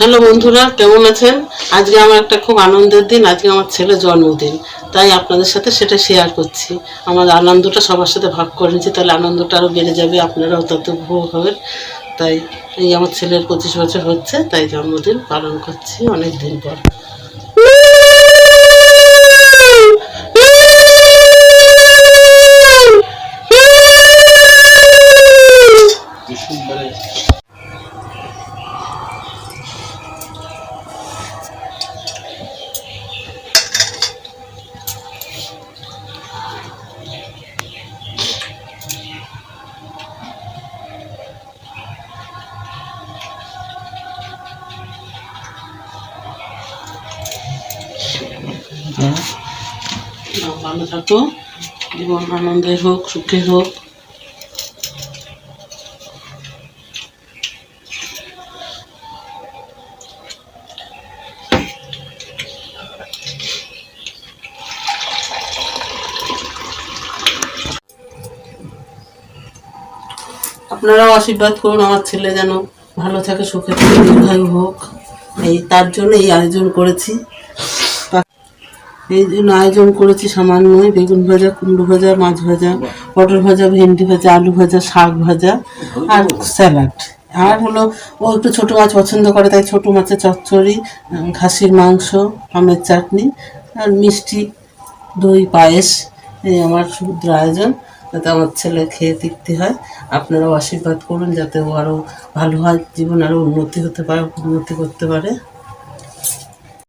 Hello বন্ধুরা, কেমন আছেন? আজকে আমার একটা খুব আনন্দের দিন। আজকে আমার ছেলের জন্মদিন, তাই আপনাদের সাথে সেটা শেয়ার করছি। আমার আনন্দটা সবার সাথে ভাগ করে নিচ্ছি, তাহলে আনন্দটা আরও বেড়ে যাবে, আপনারাও তত উপভোগ হবেন। তাই এই আমার ছেলের 25 বছর হচ্ছে, তাই জন্মদিন পালন করছি অনেক দিন পর। ভালো থাকো, জীবন আনন্দের হোক, সুখের হোক। আপনারাও আশীর্বাদ করুন আমার ছেলে যেন ভালো থাকে, সুখে থাকে, দীর্ঘায়ু হোক। তার জন্য এই আয়োজন করেছি। এই জন্য আয়োজন করেছি সামান্যই বেগুন ভাজা, কুমড়ো ভাজা, মাছ ভাজা, পটল ভাজা, ভেন্ডি ভাজা, আলু ভাজা, শাক ভাজা আর স্যালাড। আর হলো ও একটু ছোটো মাছ পছন্দ করে, তাই ছোটো মাছের চচ্চড়ি, খাসির মাংস, আমের চাটনি আর মিষ্টি, দই, পায়েস। এই আমার সমুদ্র আয়োজন, যাতে আমার ছেলে খেয়ে তৃপ্তি হয়। আপনারাও আশীর্বাদ করুন যাতে ও আরও ভালো হয়, জীবন আরও উন্নতি হতে পারে, উন্নতি করতে পারে।